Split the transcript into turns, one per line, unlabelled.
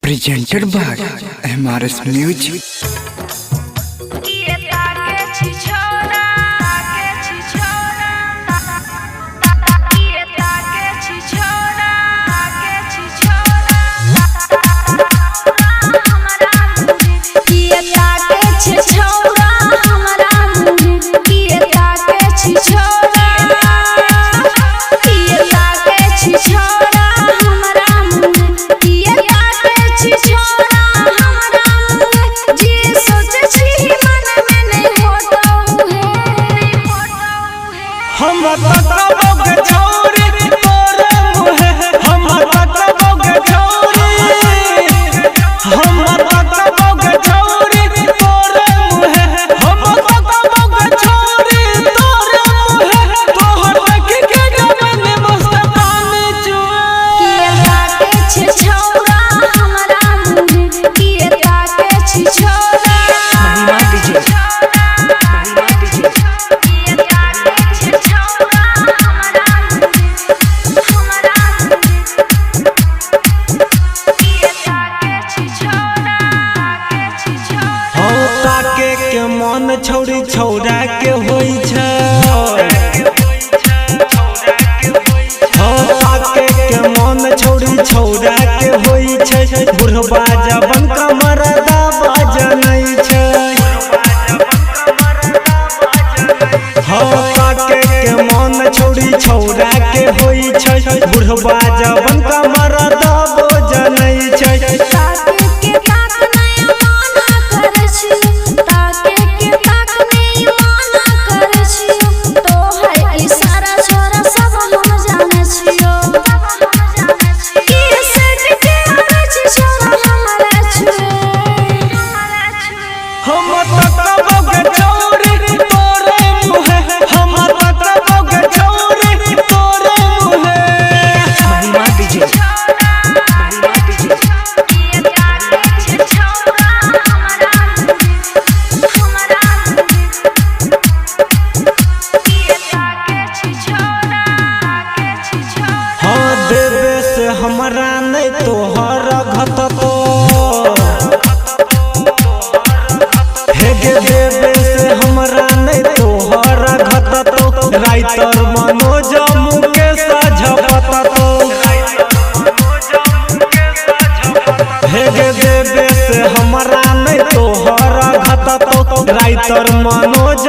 presented by MRS Music.
मन छौरी छौरा के होई छै के मन छौरी छौरा के होई छै बुढ़वा जवन कमर दाबा जनै छै के मन छौरी छौरा के होई छै बुढ़वा जवन कमर दाबो जनै छै हमरा नहीं तोहर घत तो देवे से हमरा नहीं तोहर घत तो राइतर मनोज मुकेश झपत तो देवे से हमरा नहीं तोहर घत तो राइतर मनोज